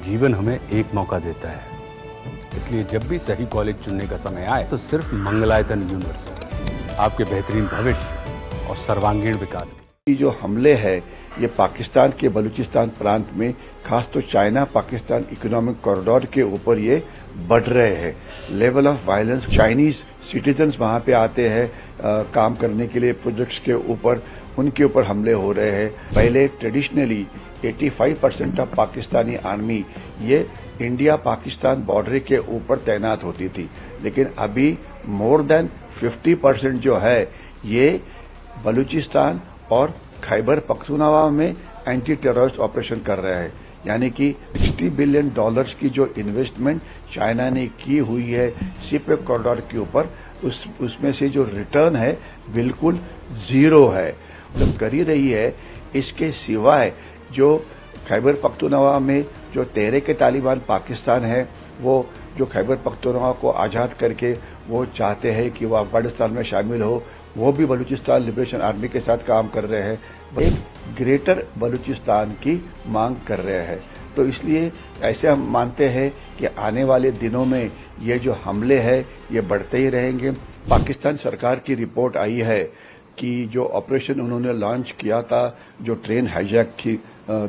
जीवन हमें एक मौका देता है, इसलिए जब भी सही कॉलेज चुनने का समय आए तो सिर्फ मंगलायतन यूनिवर्सिटी आपके बेहतरीन भविष्य और सर्वांगीण विकास ये जो हमले हैं ये पाकिस्तान के बलूचिस्तान प्रांत में खास तो चाइना पाकिस्तान इकोनॉमिक कॉरिडोर के ऊपर ये बढ़ रहे हैं। Level of violence, Chinese citizens वहां पे आते हैं काम करने के लिए प्रोजेक्ट्स के ऊपर, उनके ऊपर हमले हो रहे हैं। पहले ट्रेडिशनली 85% ऑफ पाकिस्तानी आर्मी ये इंडिया पाकिस्तान बॉर्डर के ऊपर तैनात होती थी, लेकिन अभी मोर देन 50% जो है ये बलूचिस्तान और खैबर पख्तूनख्वा में एंटी टेररिस्ट ऑपरेशन कर रहे हैं। यानी कि $60 बिलियन की जो इन्वेस्टमेंट चाइना ने की हुई है सीपेक कॉरिडोर के ऊपर, उसमें से जो रिटर्न है बिल्कुल जीरो है, मतलब कर ही रही है। इसके सिवाय जो खैबर पख्तूनख्वा में जो तहरीक तालिबान पाकिस्तान है, वो जो खैबर पख्तूनख्वा को आज़ाद करके वो चाहते हैं कि वो अफगानिस्तान में शामिल हो, वो भी बलूचिस्तान लिबरेशन आर्मी के साथ काम कर रहे हैं, एक ग्रेटर बलूचिस्तान की मांग कर रहे हैं। तो इसलिए ऐसे हम मानते हैं कि आने वाले दिनों में ये जो हमले हैं ये बढ़ते ही रहेंगे। पाकिस्तान सरकार की रिपोर्ट आई है कि जो ऑपरेशन उन्होंने लॉन्च किया था, जो ट्रेन हाईजैक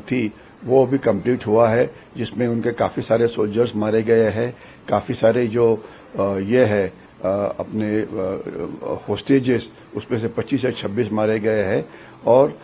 थी, वो अभी कंप्लीट हुआ है, जिसमें उनके काफी सारे सोल्जर्स मारे गए हैं, काफी सारे जो ये है अपने होस्टेजेस, उसमें से 25 से 26 मारे गए हैं, और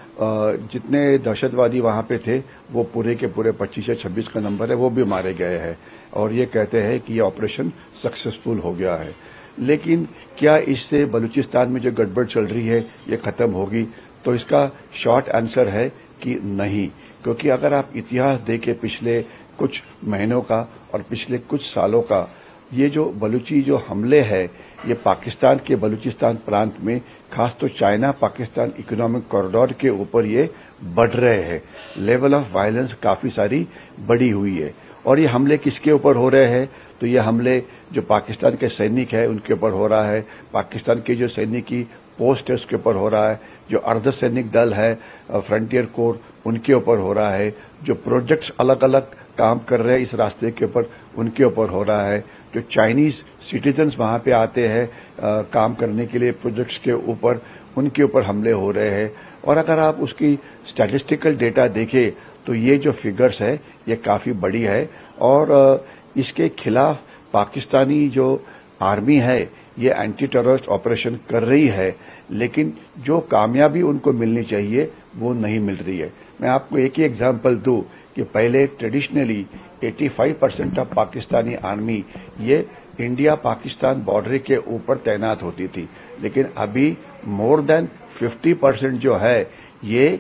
जितने दहशतवादी वहां पे थे वो पूरे के पूरे 25 से 26 का नंबर है, वो भी मारे गए हैं। और ये कहते हैं कि ये ऑपरेशन सक्सेसफुल हो गया है। लेकिन क्या इससे बलूचिस्तान में जो गड़बड़ चल रही है ये खत्म होगी? तो इसका शॉर्ट आंसर है कि नहीं, क्योंकि अगर आप इतिहास देखें पिछले कुछ महीनों का और पिछले कुछ सालों का, ये जो बलूची जो हमले हैं ये पाकिस्तान के बलूचिस्तान प्रांत में खास तो चाइना पाकिस्तान इकोनॉमिक कॉरिडोर के ऊपर ये बढ़ रहे हैं। लेवल ऑफ वायलेंस काफी सारी बढ़ी हुई है। और ये हमले किसके ऊपर हो रहे हैं? तो ये हमले जो पाकिस्तान के सैनिक है उनके ऊपर हो रहा है, पाकिस्तान के जो सैनिक की पोस्ट है उसके ऊपर हो रहा है, जो अर्धसैनिक दल है फ्रंटियर कोर उनके ऊपर हो रहा है, जो प्रोजेक्ट्स अलग अलग काम कर रहे हैं इस रास्ते के ऊपर उनके ऊपर हो रहा है, जो चाइनीज सिटीजन्स वहां पे आते हैं काम करने के लिए प्रोजेक्ट्स के ऊपर, उनके ऊपर हमले हो रहे हैं। और अगर आप उसकी स्टैटिस्टिकल डेटा देखें तो ये जो फिगर्स है ये काफी बड़ी है, और इसके खिलाफ पाकिस्तानी जो आर्मी है ये एंटी टेररिस्ट ऑपरेशन कर रही है, लेकिन जो कामयाबी उनको मिलनी चाहिए वो नहीं मिल रही है। मैं आपको एक ही एग्जांपल दूं कि पहले ट्रेडिशनली 85% ऑफ पाकिस्तानी आर्मी ये इंडिया पाकिस्तान बॉर्डर के ऊपर तैनात होती थी, लेकिन अभी मोर देन 50% जो है ये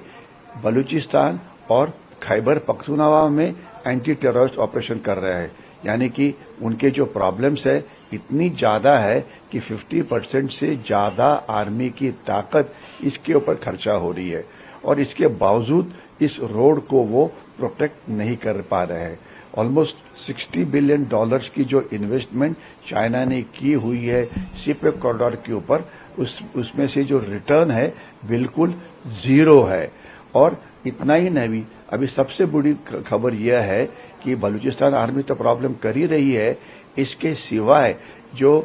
बलूचिस्तान और खैबर पख्तूनख्वा में एंटी टेररिस्ट ऑपरेशन कर रहे हैं। यानी कि उनके जो प्रॉब्लम्स है इतनी ज्यादा है कि 50% से ज्यादा आर्मी की ताकत इसके ऊपर खर्चा हो रही है, और इसके बावजूद इस रोड को वो प्रोटेक्ट नहीं कर पा रहे हैं। ऑलमोस्ट $60 बिलियन की जो इन्वेस्टमेंट चाइना ने की हुई है सीपेक कॉरिडोर के ऊपर, उसमें से जो रिटर्न है बिल्कुल जीरो है। और इतना ही नहीं, अभी सबसे बड़ी खबर यह है कि बलूचिस्तान आर्मी तो प्रॉब्लम कर ही रही है, इसके सिवाय जो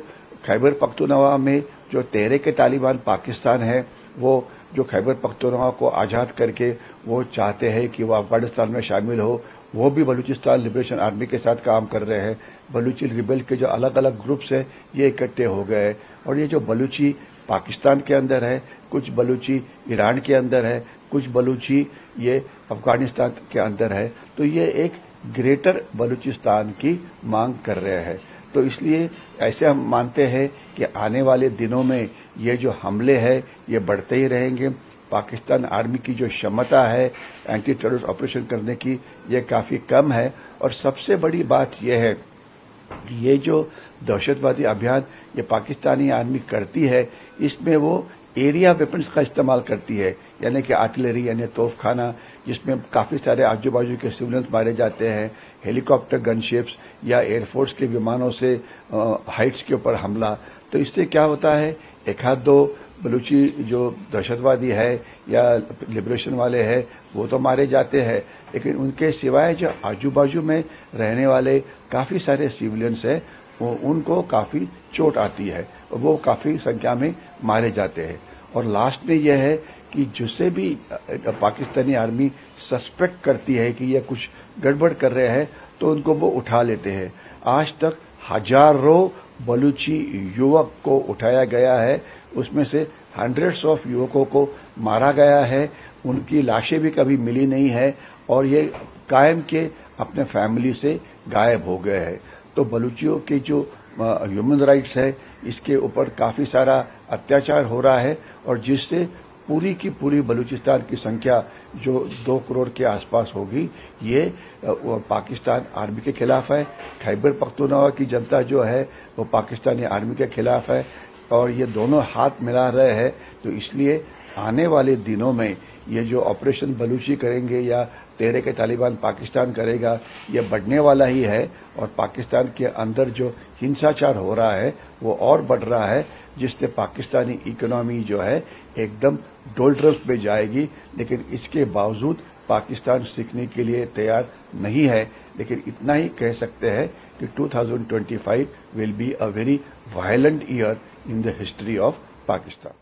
खैबर पख्तूनख्वा में जो तहरीक तालिबान पाकिस्तान है, वो जो खैबर पख्तूनख्वा को आज़ाद करके वो चाहते हैं कि वो अफगानिस्तान में शामिल हो, वो भी बलूचिस्तान लिबरेशन आर्मी के साथ काम कर रहे हैं। बलूची रिबेल के जो अलग अलग ग्रुप्स हैं ये इकट्ठे हो गए, और ये जो बलूची पाकिस्तान के अंदर है, कुछ बलूची ईरान के अंदर है, कुछ बलूची ये अफगानिस्तान के अंदर है, तो ये एक ग्रेटर बलूचिस्तान की मांग कर रहे हैं। तो इसलिए ऐसे हम मानते हैं कि आने वाले दिनों में ये जो हमले हैं ये बढ़ते ही रहेंगे। पाकिस्तान आर्मी की जो क्षमता है एंटी टेररिस्ट ऑपरेशन करने की ये काफी कम है, और सबसे बड़ी बात यह है कि ये जो दहशतवादी अभियान ये पाकिस्तानी आर्मी करती है इसमें वो एरिया वेपन्स का इस्तेमाल करती है, यानी कि आर्टिलरी यानी तोपखाना, जिसमें काफी सारे आजू बाजू के सिविलियंस मारे जाते हैं, हेलीकॉप्टर गनशिप्स या एयरफोर्स के विमानों से हाइट्स के ऊपर हमला। तो इससे क्या होता है, एक आध दो बलूची जो दहशतवादी है या लिबरेशन वाले हैं वो तो मारे जाते हैं, लेकिन उनके सिवाय जो आजू बाजू में रहने वाले काफी सारे सिविलियंस हैं उनको काफी चोट आती है, वो काफी संख्या में मारे जाते हैं। और लास्ट में यह है कि जिसे भी पाकिस्तानी आर्मी सस्पेक्ट करती है कि ये कुछ गड़बड़ कर रहे हैं तो उनको वो उठा लेते हैं। आज तक हजारों बलूची युवक को उठाया गया है, उसमें से हंड्रेड्स ऑफ युवकों को मारा गया है, उनकी लाशें भी कभी मिली नहीं है और ये कायम के अपने फैमिली से गायब हो गए हैं। तो बलूचियों के जो ह्यूमन राइट्स है इसके ऊपर काफी सारा अत्याचार हो रहा है और जिससे पूरी की पूरी बलूचिस्तान की संख्या जो 2 करोड़ के आसपास होगी ये पाकिस्तान आर्मी के खिलाफ है। खैबर पख्तूनख्वा की जनता जो है वो पाकिस्तानी आर्मी के खिलाफ है और ये दोनों हाथ मिला रहे हैं। तो इसलिए आने वाले दिनों में ये जो ऑपरेशन बलूची करेंगे या तहरीक तालिबान पाकिस्तान करेगा ये बढ़ने वाला ही है और पाकिस्तान के अंदर जो हिंसाचार हो रहा है वो और बढ़ रहा है, जिससे पाकिस्तानी इकोनॉमी जो है एकदम डोल्ड्रम्स में जाएगी। लेकिन इसके बावजूद पाकिस्तान सीखने के लिए तैयार नहीं है। लेकिन इतना ही कह सकते हैं कि 2025 will be a very violent year in the history of Pakistan.